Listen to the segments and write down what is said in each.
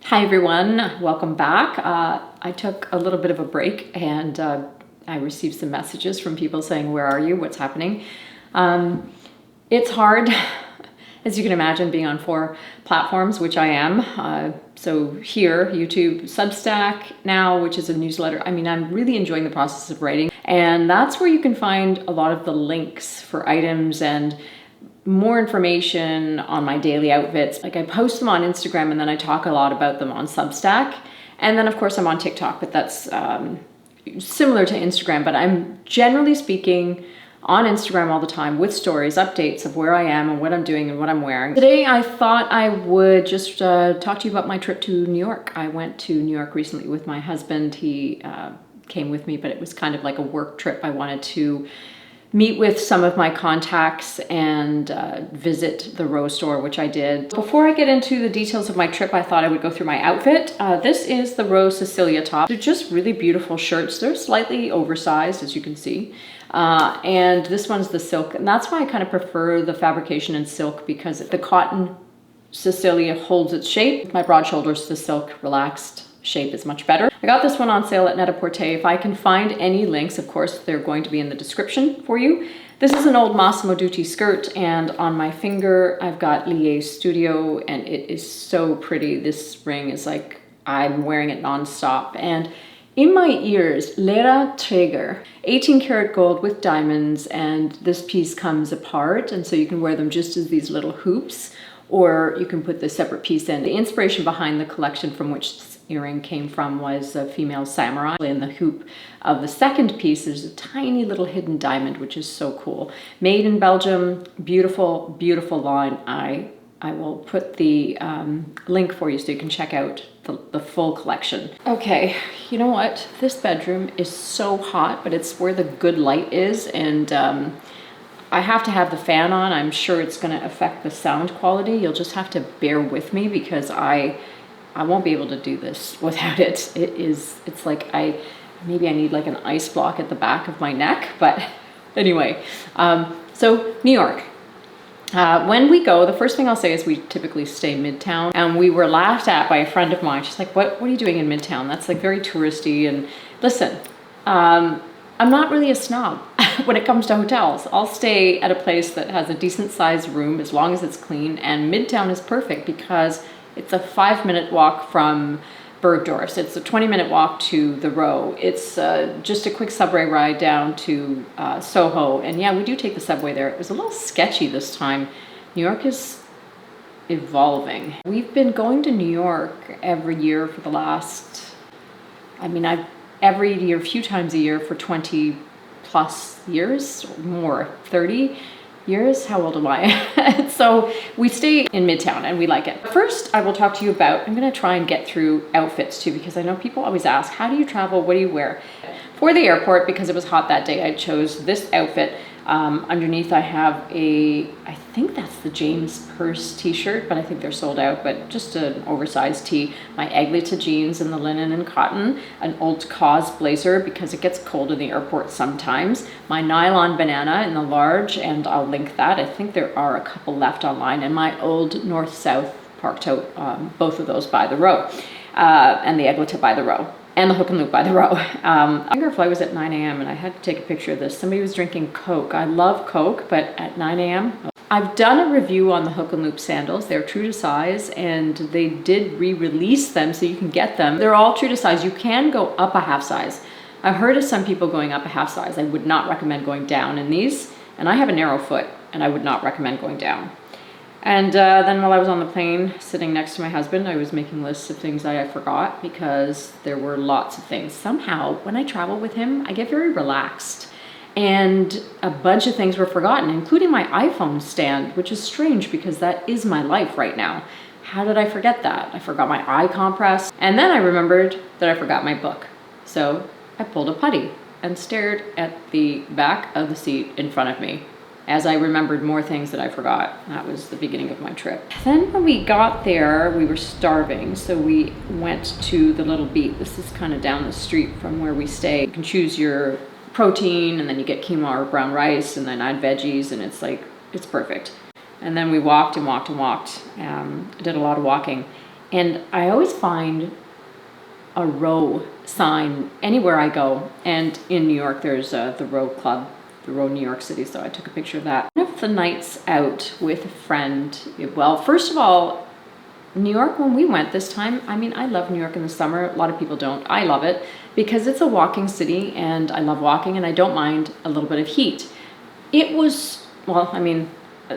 Hi everyone, welcome back. I took a little bit of a break and I received some messages from people saying, where are you? What's happening? It's hard, as you can imagine, being on 4 platforms, which I am. So here, YouTube, Substack now, which is a newsletter. I mean, I'm really enjoying the process of writing, and that's where you can find a lot of the links for items and more information on my daily outfits. Like I post them on Instagram and then I talk a lot about them on Substack. And then of course I'm on TikTok, but that's similar to Instagram, but I'm generally speaking on Instagram all the time with stories, updates of where I am and what I'm doing and what I'm wearing. Today I thought I would just talk to you about my trip to New York. I went to New York recently with my husband. He came with me, but it was kind of like a work trip. I wanted to meet with some of my contacts and visit the Rose store, which I did. Before I get into the details of my trip, I thought I would go through my outfit. This is the Rose Sisilia top. They're just really beautiful shirts. They're slightly oversized, as you can see. And this one's the silk, and that's why I kind of prefer the fabrication in silk, because the cotton Sisilia holds its shape. My broad shoulders, the silk relaxed shape is much better. I got this one on sale at Net-a-Porter. If I can find any links, of course, they're going to be in the description for you. This is an old Massimo Dutti skirt, and on my finger, I've got Lié Studio, and it is so pretty. This ring is like, I'm wearing it nonstop. And in my ears, Lera Treyger, 18 karat gold with diamonds, and this piece comes apart, and so you can wear them just as these little hoops, or you can put the separate piece in. The inspiration behind the collection from which this earring came from was a female samurai. In the hoop of the second piece, there's a tiny little hidden diamond, which is so cool. Made in Belgium, beautiful, beautiful line. I will put the link for you so you can check out the full collection. Okay, you know what? This bedroom is so hot, but it's where the good light is, and I have to have the fan on. I'm sure it's going to affect the sound quality. You'll just have to bear with me because I won't be able to do this without it. It's like maybe I need like an ice block at the back of my neck, but anyway. So New York. When we go, the first thing I'll say is we typically stay Midtown, and we were laughed at by a friend of mine. She's like, what are you doing in Midtown? That's like very touristy. And listen, I'm not really a snob when it comes to hotels. I'll stay at a place that has a decent sized room as long as it's clean, and Midtown is perfect because it's a 5-minute walk from Bergdorf. It's a 20-minute walk to the Row. It's just a quick subway ride down to SoHo. And yeah, we do take the subway there. It was a little sketchy this time. New York is evolving. We've been going to New York every year for the last, every year, a few times a year for 20 plus years, or more, 30 years. How old am I? So we stay in Midtown and we like it. First, I will talk to you about, I'm going to try and get through outfits too, because I know people always ask, how do you travel? What do you wear? For the airport, because it was hot that day, I chose this outfit. Underneath I have I think that's the James Purse t-shirt, but I think they're sold out, but just an oversized tee. My Aglita jeans in the linen and cotton, an old Cause blazer because it gets cold in the airport sometimes, my nylon banana in the large, and I'll link that. I think there are a couple left online, and my old North-South park tote, both of those by the Row, and the Aglita by the Row. And the hook and loop by the Row. Our flight was at 9 a.m. and I had to take a picture of this. Somebody was drinking Coke. I love Coke, but at 9 a.m. I've done a review on the hook and loop sandals. They're true to size, and they did re-release them so you can get them. They're all true to size. You can go up a half size. I've heard of some people going up a half size. I would not recommend going down in these, and I have a narrow foot, and I would not recommend going down. And then while I was on the plane sitting next to my husband, I was making lists of things that I forgot because there were lots of things. Somehow, when I travel with him, I get very relaxed. And a bunch of things were forgotten, including my iPhone stand, which is strange because that is my life right now. How did I forget that? I forgot my eye compress. And then I remembered that I forgot my book. So I pulled a putty and stared at the back of the seat in front of me as I remembered more things that I forgot. That was the beginning of my trip. Then when we got there, we were starving, so we went to the Little Beat. This is kind of down the street from where we stay. You can choose your protein, and then you get quinoa or brown rice, and then add veggies, and it's perfect. And then we walked and walked and walked. Did a lot of walking. And I always find a row sign anywhere I go. And in New York, there's the Row Club, the Row New York City. So I took a picture of that. One of the nights out with a friend, well, first of all, New York, when we went this time, I mean, I love New York in the summer. A lot of people don't. I love it because it's a walking city and I love walking and I don't mind a little bit of heat. It was, well, I mean,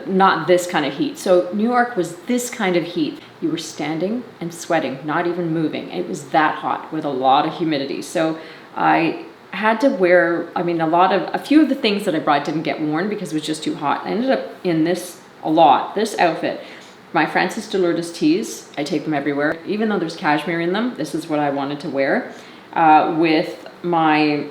not this kind of heat. So New York was this kind of heat. You were standing and sweating, not even moving. It was that hot with a lot of humidity. So I had to wear, I mean, a few of the things that I brought didn't get worn because it was just too hot. I ended up in this outfit. My Francis de Lourdes tees, I take them everywhere. Even though there's cashmere in them, this is what I wanted to wear. With my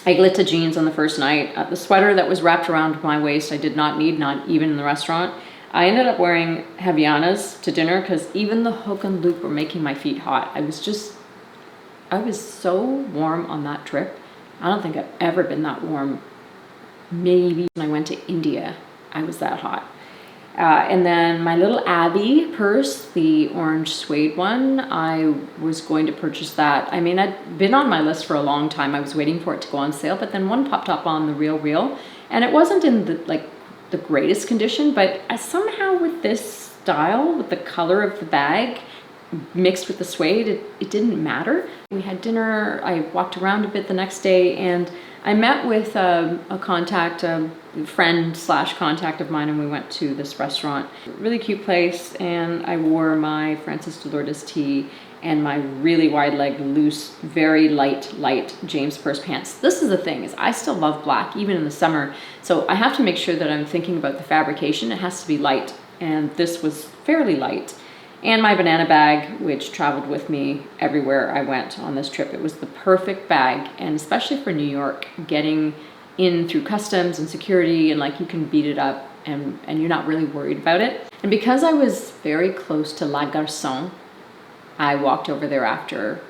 Aigletta jeans on the first night, the sweater that was wrapped around my waist I did not need, not even in the restaurant. I ended up wearing Havaianas to dinner because even the hook and loop were making my feet hot. I was so warm on that trip. I don't think I've ever been that warm. Maybe when I went to India, I was that hot. And then my little Abbey purse, the orange suede one, I was going to purchase that. I mean, I'd been on my list for a long time. I was waiting for it to go on sale, but then one popped up on the Real, and it wasn't in the greatest condition, but somehow with this style, with the color of the bag, mixed with the suede, it didn't matter. We had dinner, I walked around a bit the next day, and I met with a friend / contact of mine, and we went to this restaurant. Really cute place, and I wore my Francis de Lourdes tee and my really wide leg, loose, very light James Purse pants. This is the thing, is I still love black, even in the summer. So I have to make sure that I'm thinking about the fabrication. It has to be light, and this was fairly light. And my banana bag, which traveled with me everywhere I went on this trip. It was the perfect bag, and especially for New York, getting in through customs and security, and like you can beat it up and you're not really worried about it. And because I was very close to La Garçonne, I walked over there after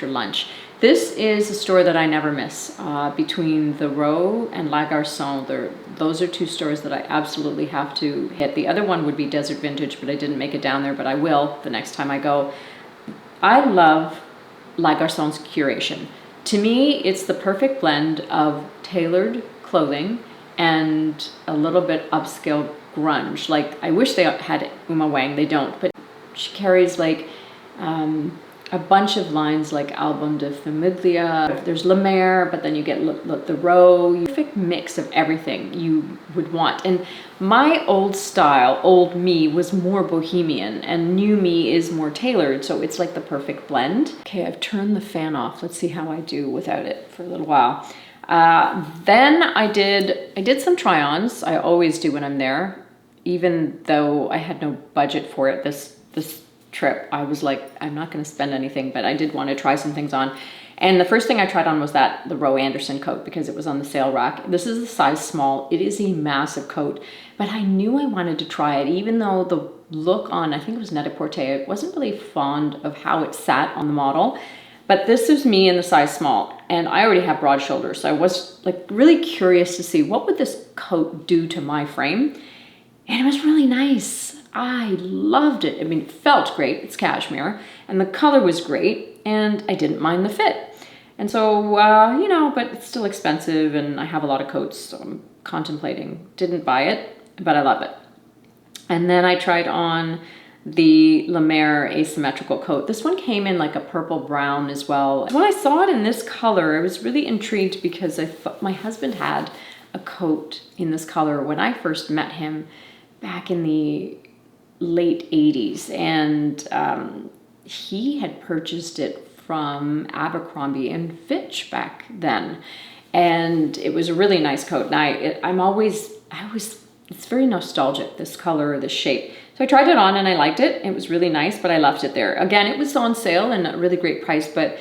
lunch. This is a store that I never miss. Between the Row and La Garçonne, those are two stores that I absolutely have to hit. The other one would be Desert Vintage, but I didn't make it down there, but I will the next time I go. I love La Garçonne's curation. To me, it's the perfect blend of tailored clothing and a little bit upscale grunge. Like, I wish they had Uma Wang, they don't, but she carries like a bunch of lines like Album de Famiglia. There's Lemaire, but then you get the Row. Perfect mix of everything you would want. And my old style, old me, was more bohemian, and new me is more tailored. So it's like the perfect blend. Okay, I've turned the fan off. Let's see how I do without it for a little while. Then I did some try-ons. I always do when I'm there, even though I had no budget for it this trip. I was like, I'm not going to spend anything, but I did want to try some things on. And the first thing I tried on was the Row Anderson coat, because it was on the sale rack. This is a size small. It is a massive coat, but I knew I wanted to try it, even though the look on, I think it was Net-a-Porter, I wasn't really fond of how it sat on the model. But this is me in the size small, and I already have broad shoulders. So I was like really curious to see what would this coat do to my frame. And it was really nice. I loved it. I mean, it felt great. It's cashmere, and the color was great, and I didn't mind the fit. And so, you know, but it's still expensive, and I have a lot of coats, so I'm contemplating. Didn't buy it, but I love it. And then I tried on the Lemaire asymmetrical coat. This one came in like a purple brown as well. When I saw it in this color, I was really intrigued, because I thought my husband had a coat in this color when I first met him back in the late 80s, and he had purchased it from Abercrombie and Fitch back then, and it was a really nice coat. And it's very nostalgic, this color or this shape. So I tried it on and I liked it. It was really nice, but I left it there. Again, it was on sale and a really great price, but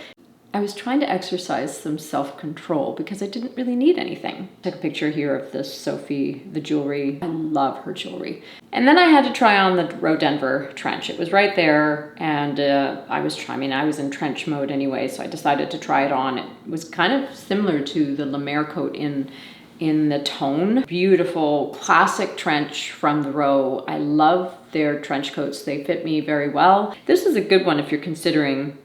I was trying to exercise some self-control because I didn't really need anything. I took a picture here of this Sophie, the jewelry. I love her jewelry. And then I had to try on the Row Denver trench. It was right there, and I was in trench mode anyway, so I decided to try it on. It was kind of similar to the Lemaire coat in in the tone. Beautiful classic trench from the row. I love their trench coats. They fit me very well. This is a good one if you're considering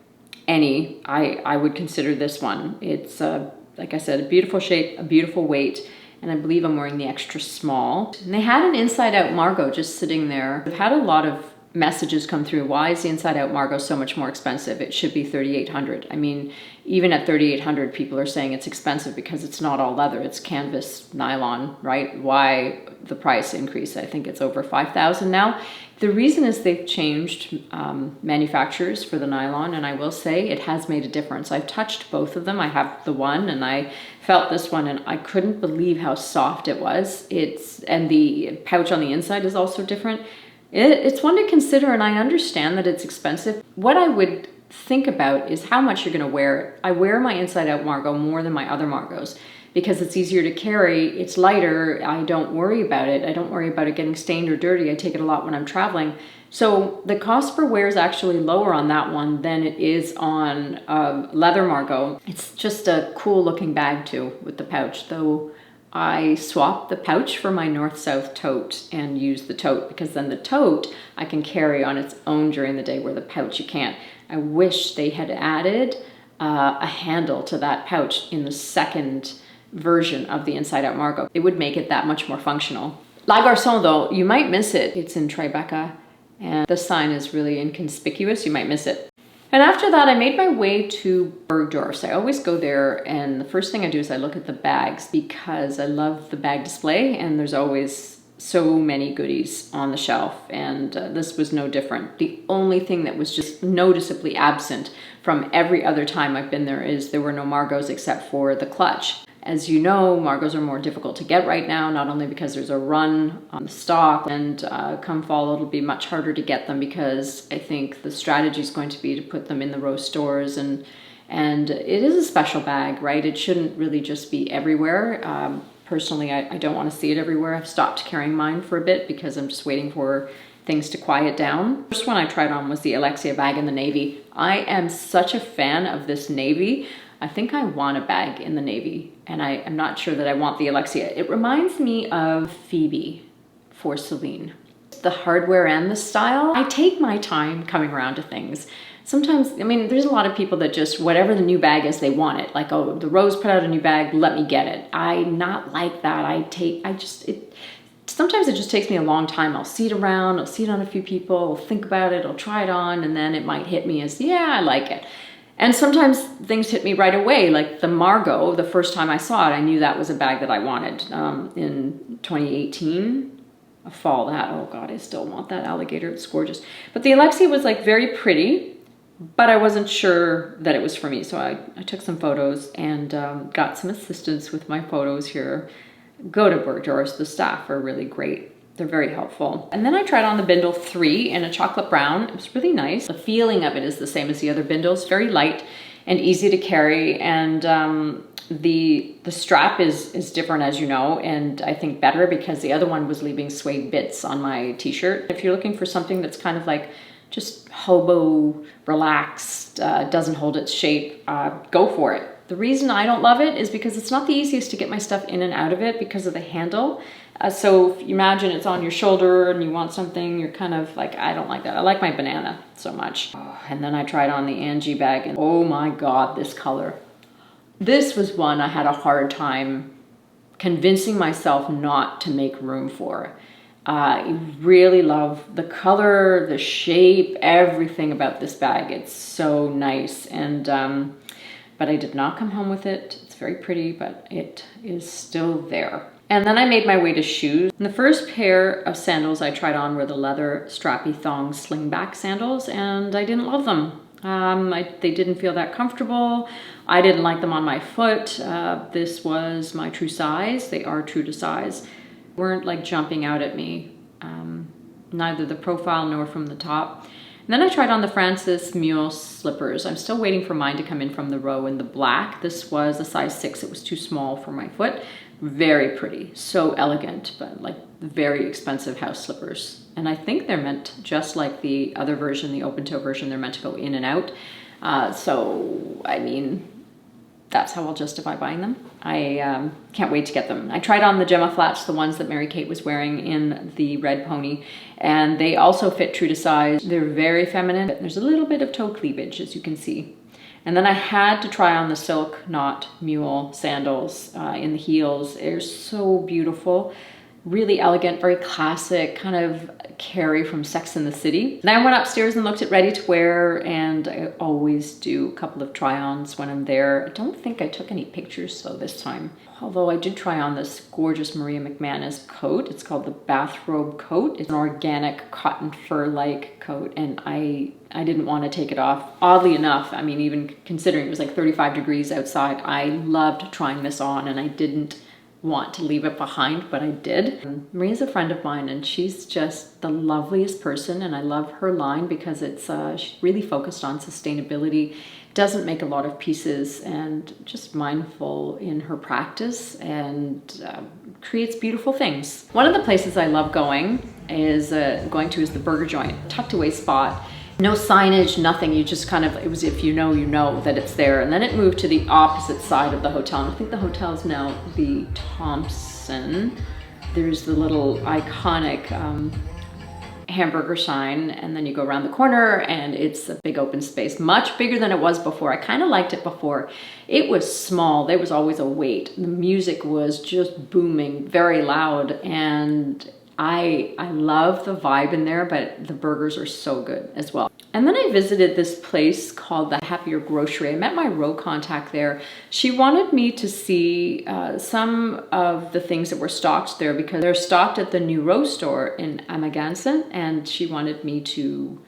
any. I would consider this one. It's like I said, a beautiful shape, a beautiful weight, and I believe I'm wearing the extra small. And they had an inside out Margaux just sitting there. I've had a lot of messages come through. Why is the inside out Margaux so much more expensive? It should be $3,800. I mean, even at $3,800, people are saying it's expensive because it's not all leather, it's canvas nylon, right? Why the price increase? I think it's over $5,000 now. The reason is they've changed manufacturers for the nylon, and I will say it has made a difference. I've touched both of them. I have the one and I felt this one and I couldn't believe how soft it was. And the pouch on the inside is also different. It's one to consider, and I understand that it's expensive. What I would think about is how much you're going to wear it. I wear my inside out Margaux more than my other Margaux because it's easier to carry, it's lighter, I don't worry about it. I don't worry about it getting stained or dirty. I take it a lot when I'm traveling. So the cost per wear is actually lower on that one than it is on leather Margaux. It's just a cool looking bag too with the pouch, though I swapped the pouch for my north-south tote and used the tote because then the tote I can carry on its own during the day where the pouch you can't. I wish they had added a handle to that pouch in the second version of the inside out Margaux. It would make it that much more functional. La Garçonne though, you might miss it. It's in Tribeca and the sign is really inconspicuous. You might miss it. And after that, I made my way to Bergdorf's. I always go there, and the first thing I do is I look at the bags because I love the bag display, and there's always so many goodies on the shelf, and this was no different. The only thing that was just noticeably absent from every other time I've been there is there were no Margaux except for the clutch. As you know, Margaux are more difficult to get right now, not only because there's a run on the stock, and come fall it'll be much harder to get them because I think the strategy is going to be to put them in the Rose stores, and it is a special bag, right? It shouldn't really just be everywhere. Personally, I don't want to see it everywhere. I've stopped carrying mine for a bit because I'm just waiting for things to quiet down. The first one I tried on was the Alexia bag in the navy. I am such a fan of this navy. I think I want a bag in the navy, and I'm not sure that I want the Alexia. It reminds me of Phoebe for Celine. The hardware and the style. I take my time coming around to things. Sometimes, I mean, there's a lot of people that just, whatever the new bag is, they want it. Like, oh, the Rose put out a new bag, let me get it. I'm not like that. Sometimes it just takes me a long time. I'll see it around, I'll see it on a few people, I'll think about it, I'll try it on, and then it might hit me as, yeah, I like it. And sometimes things hit me right away, like the Margaux, the first time I saw it, I knew that was a bag that I wanted. In 2018, a fall that, oh God, I still want that alligator, it's gorgeous. But the Alexia was like very pretty, but I wasn't sure that it was for me. So I took some photos and got some assistance with my photos here. Go to Bergdorf's, the staff are really great. They're very helpful. And then I tried on the Bindle 3 in a chocolate brown. It was really nice. The feeling of it is the same as the other Bindles, very light and easy to carry. And the strap is different, as you know, and I think better because the other one was leaving suede bits on my t-shirt. If you're looking for something that's kind of like just hobo, relaxed, doesn't hold its shape, go for it. The reason I don't love it is because it's not the easiest to get my stuff in and out of it because of the handle. So if you imagine it's on your shoulder and you want something, you're kind of like, I don't like that. I like my banana so much. And then I tried on the Angie bag and oh my God, this color. This was one I had a hard time convincing myself not to make room for. I really love the color, the shape, everything about this bag. It's so nice. And but I did not come home with it. It's very pretty, but it is still there. And then I made my way to shoes. And the first pair of sandals I tried on were the leather strappy thong slingback sandals, and I didn't love them. They didn't feel that comfortable. I didn't like them on my foot. This was my true size. They are true to size. They weren't like jumping out at me, neither the profile nor from the top. And then I tried on the Francis Mule slippers. I'm still waiting for mine to come in from the row in the black. This was a size 6. It was too small for my foot. Very pretty, so elegant, but like very expensive house slippers. And I think they're meant, just like the other version, the open toe version, they're meant to go in and out. So, I mean, that's how I'll justify buying them. I can't wait to get them. I tried on the Gemma flats, the ones that Mary-Kate was wearing in the red pony, and they also fit true to size. They're very feminine. There's a little bit of toe cleavage, as you can see. And then I had to try on the silk knot mule sandals in the heels. They're so beautiful, really elegant, very classic, kind of Carrie from Sex and the City. Then I went upstairs and looked at ready to wear, and I always do a couple of try-ons when I'm there. I don't think I took any pictures though this time, although I did try on this gorgeous Maria McManus coat. It's called the bathrobe coat. It's an organic cotton fur-like coat, and I didn't want to take it off. Oddly enough, I mean, even considering it was like 35 degrees outside, I loved trying this on, and I didn't want to leave it behind, but I did. Maria's a friend of mine, and she's just the loveliest person, and I love her line because it's she's really focused on sustainability, doesn't make a lot of pieces, and just mindful in her practice, and creates beautiful things. One of the places I love going is the burger joint, tucked away spot. No signage, nothing. You just kind of, it was if you know that it's there. And then it moved to the opposite side of the hotel. And I think the hotel is now the Thompson. There's the little iconic hamburger sign. And then you go around the corner and it's a big open space, much bigger than it was before. I kind of liked it before. It was small. There was always a wait. The music was just booming, very loud. And I love the vibe in there, but the burgers are so good as well. And then I visited this place called the Happier Grocery. I met my row contact there. She wanted me to see some of the things that were stocked there because they're stocked at the new row store in Amagansett, and she wanted me to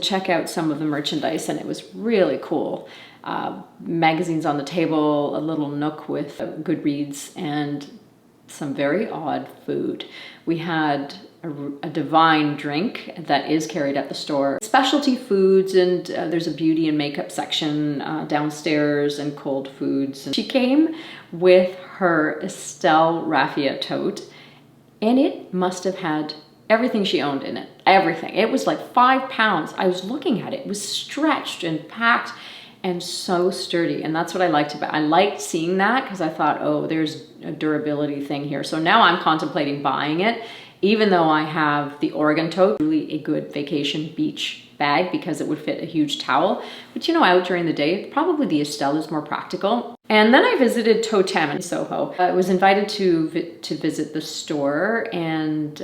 check out some of the merchandise, and it was really cool. Magazines on the table, a little nook with Goodreads, and some very odd food. We had a divine drink that is carried at the store. Specialty foods, and there's a beauty and makeup section downstairs, and cold foods. She came with her Estelle Raffia tote, and it must have had everything she owned in it. Everything. It was like 5 pounds. I was looking at it. It was stretched and packed and so sturdy, and that's what I liked about it. I liked seeing that because I thought, oh, there's a durability thing here. So now I'm contemplating buying it, even though I have the Oregon tote, really a good vacation beach bag because it would fit a huge towel. But you know, out during the day, probably the Estelle is more practical. And then I visited Totem in SoHo. I was invited to visit the store, and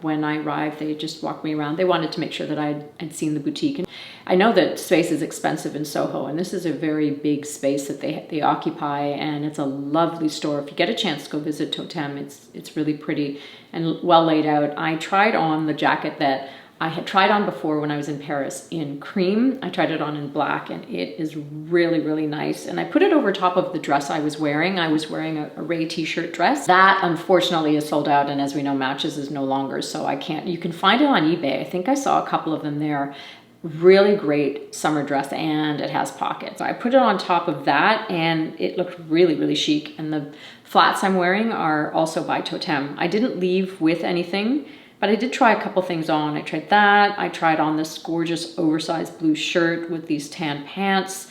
when I arrived, they just walked me around. They wanted to make sure that I'd seen the boutique. And I know that space is expensive in SoHo, and this is a very big space that they occupy, and it's a lovely store. If you get a chance to go visit Totem, it's really pretty and well laid out. I tried on the jacket that I had tried on before when I was in Paris in cream. I tried it on in black, and it is really, really nice. And I put it over top of the dress I was wearing. I was wearing a Ray t-shirt dress. That unfortunately is sold out, and as we know, Matches is no longer, so I can't. You can find it on eBay. I think I saw a couple of them there. Really great summer dress, and it has pockets. So I put it on top of that, and it looked really, really chic. And the flats I'm wearing are also by Totem. I didn't leave with anything, but I did try a couple things on. I tried that. I tried on this gorgeous oversized blue shirt with these tan pants.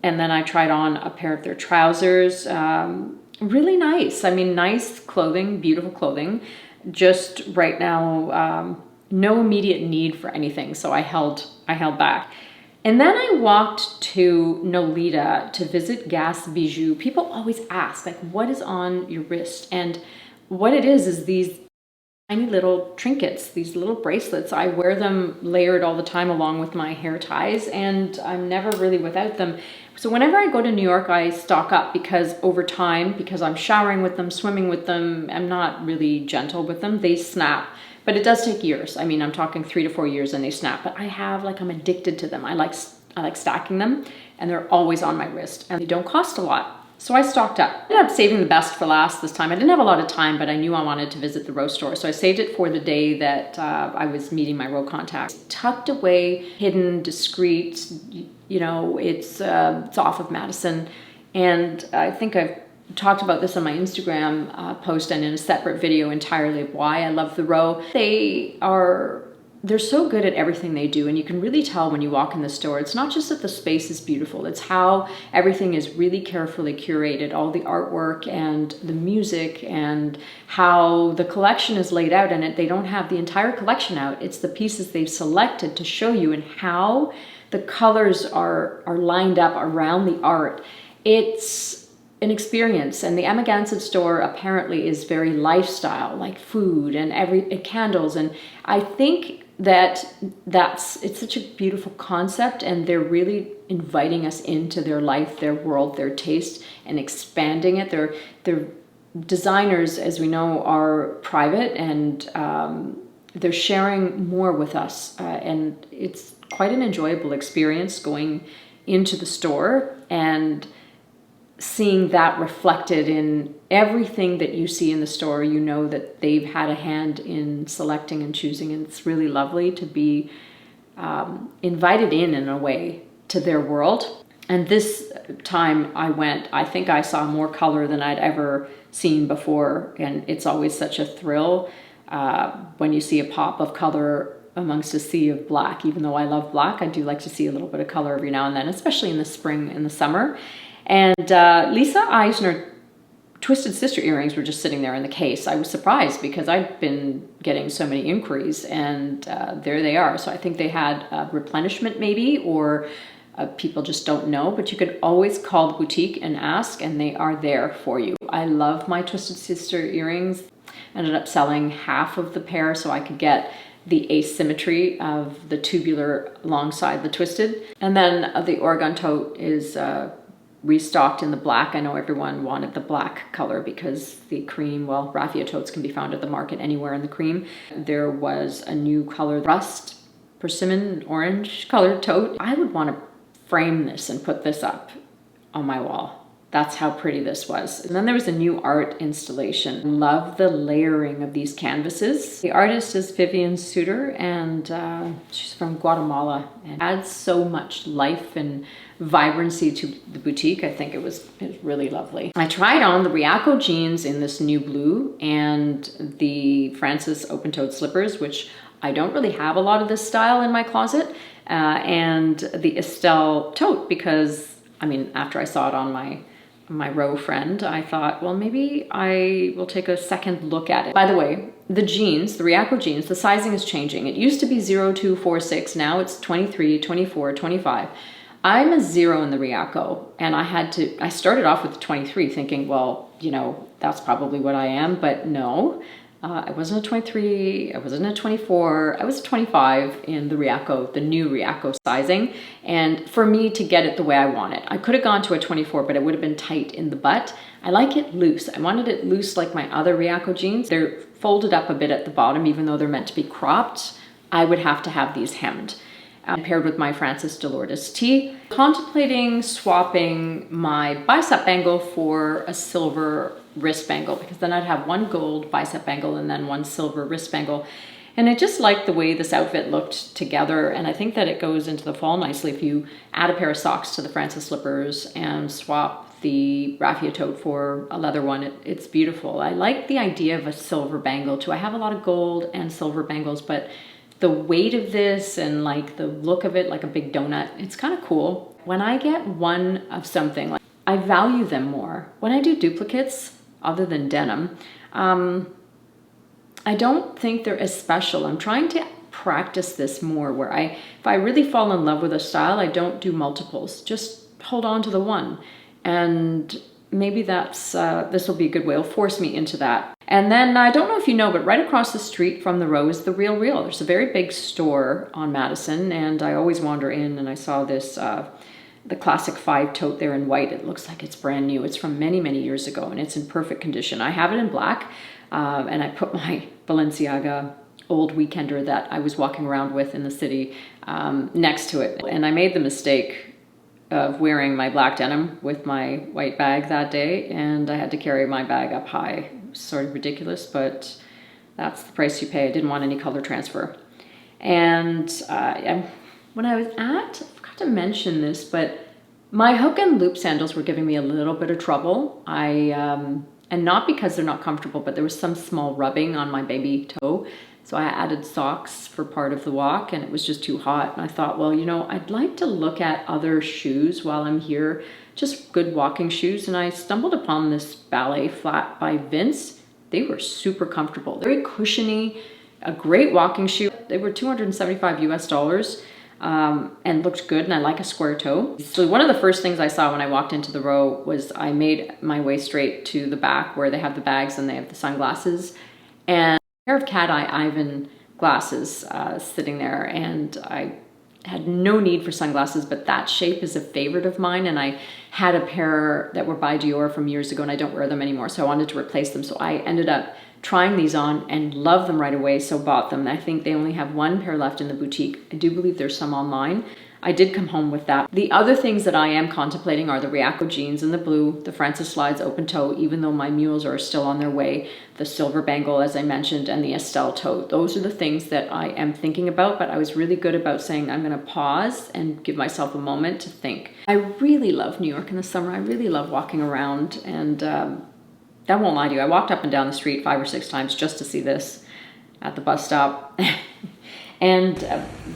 And then I tried on a pair of their trousers. Really nice. I mean, nice clothing, beautiful clothing. Just right now, no immediate need for anything. So I held back. And then I walked to Nolita to visit Gas Bijou. People always ask, like, what is on your wrist? And what it is these tiny little trinkets, these little bracelets. I wear them layered all the time along with my hair ties, and I'm never really without them. So whenever I go to New York, I stock up because over time, because I'm showering with them, swimming with them, I'm not really gentle with them, they snap. But it does take years. I mean, I'm talking 3 to 4 years and they snap, but I'm addicted to them. I like stacking them, and they're always on my wrist, and they don't cost a lot. So I stocked up. I ended up saving the best for last this time. I didn't have a lot of time, but I knew I wanted to visit the row store. So I saved it for the day that I was meeting my row contact. Tucked away, hidden, discreet, you know, it's off of Madison. And I think I've talked about this on my Instagram post and in a separate video entirely of why I love the row. They are they're so good at everything they do, and you can really tell when you walk in the store. It's not just that the space is beautiful, it's how everything is really carefully curated, all the artwork and the music and how the collection is laid out. And they don't have the entire collection out, it's the pieces they've selected to show you and how the colors are lined up around the art. It's an experience. And the Amagansett store apparently is very lifestyle, like food and candles. And I think it's such a beautiful concept, and they're really inviting us into their life, their world, their taste, and expanding it. Their designers, as we know, are private, and they're sharing more with us, and it's quite an enjoyable experience going into the store and seeing that reflected in everything that you see in the store. You know that they've had a hand in selecting and choosing, and it's really lovely to be invited in a way to their world. And this time I went, I think I saw more color than I'd ever seen before, and it's always such a thrill when you see a pop of color amongst a sea of black. Even though I love black, I do like to see a little bit of color every now and then, especially in the spring and the summer. And Lisa Eisner Twisted Sister earrings were just sitting there in the case. I was surprised because I'd been getting so many inquiries, and there they are. So I think they had replenishment maybe, or people just don't know, but you could always call the boutique and ask, and they are there for you. I love my Twisted Sister earrings. Ended up selling half of the pair so I could get the asymmetry of the tubular alongside the twisted. And then the Oregon tote is restocked in the black. I know everyone wanted the black color because the cream, well, raffia totes can be found at the market anywhere in the cream. There was a new color, rust persimmon orange colored tote. I would want to frame this and put this up on my wall. That's how pretty this was. And then there was a new art installation. Love the layering of these canvases. The artist is Vivian Suter, and she's from Guatemala, and adds so much life and vibrancy to the boutique. I think it was really lovely. I tried on the Riaco jeans in this new blue and the Francis open-toed slippers, which I don't really have a lot of this style in my closet, and the Estelle tote, because I mean, after I saw it on my row friend, I thought, well, maybe I will take a second look at it. By the way, the jeans, the Riaco jeans, the sizing is changing. It used to be 02, 4, 6. Now it's 23, 24, 25. I'm a 0 in the Riaco, and I started off with 23 thinking, well, you know, that's probably what I am, but no. I wasn't a 23, I wasn't a 24, I was a 25 in the Riaco, the new Riaco sizing. And for me to get it the way I want it, I could have gone to a 24, but it would have been tight in the butt. I like it loose. I wanted it loose like my other Riaco jeans. They're folded up a bit at the bottom, even though they're meant to be cropped. I would have to have these hemmed. Paired with my Francis de Lourdes tee. Contemplating swapping my bicep bangle for a silver wrist bangle, because then I'd have one gold bicep bangle and then one silver wrist bangle. And I just liked the way this outfit looked together, and I think that it goes into the fall nicely if you add a pair of socks to the Francis slippers and swap the raffia tote for a leather one. It's beautiful. I like the idea of a silver bangle too. I have a lot of gold and silver bangles, but the weight of this and like the look of it, like a big donut, it's kind of cool. When I get one of something, like, I value them more. When I do duplicates, other than denim, I don't think they're as special. I'm trying to practice this more, where if I really fall in love with a style, I don't do multiples. Just hold on to the one. And maybe this will be a good way. It'll force me into that. And then I don't know if you know, but right across the street from the row is the Real Real. There's a very big store on Madison, and I always wander in, and I saw this, the classic 5 tote there in white. It looks like it's brand new. It's from many, many years ago, and it's in perfect condition. I have it in black, and I put my Balenciaga old weekender that I was walking around with in the city next to it. And I made the mistake of wearing my black denim with my white bag that day, and I had to carry my bag up high. Sort of ridiculous, but that's the price you pay. I didn't want any color transfer. And when I was I forgot to mention this, but my hook and loop sandals were giving me a little bit of trouble. And not because they're not comfortable, but there was some small rubbing on my baby toe So I added socks for part of the walk, and it was just too hot. And I thought, well, you know, I'd like to look at other shoes while I'm here, just good walking shoes. And I stumbled upon this ballet flat by Vince. They were super comfortable, very cushiony, a great walking shoe. They were $275 US, and looked good, and I like a square toe. So one of the first things I saw when I walked into the row was I made my way straight to the back where they have the bags and they have the sunglasses, and a pair of cat eye Ivan glasses sitting there, and I had no need for sunglasses, but that shape is a favorite of mine, and I had a pair that were by Dior from years ago and I don't wear them anymore, so I wanted to replace them. So I ended up trying these on and loved them right away, so bought them. I think they only have one pair left in the boutique. I do believe there's some online. I did come home with that. The other things that I am contemplating are the Riaco jeans in the blue, the Francis Slides open toe, even though my mules are still on their way, the silver bangle, as I mentioned, and the Estelle toe. Those are the things that I am thinking about, but I was really good about saying I'm gonna pause and give myself a moment to think. I really love New York in the summer. I really love walking around, and I won't lie to you, I walked up and down the street 5 or 6 times just to see this at the bus stop. And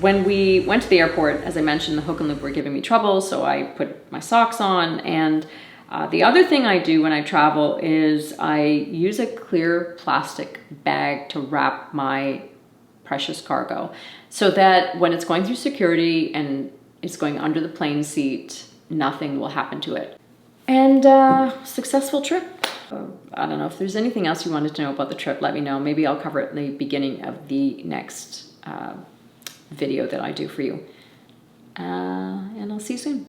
when we went to the airport, as I mentioned, the hook and loop were giving me trouble, so I put my socks on. And the other thing I do when I travel is I use a clear plastic bag to wrap my precious cargo, so that when it's going through security and it's going under the plane seat, nothing will happen to it. And successful trip. I don't know if there's anything else you wanted to know about the trip, let me know. Maybe I'll cover it in the beginning of the next video that I do for you. And I'll see you soon.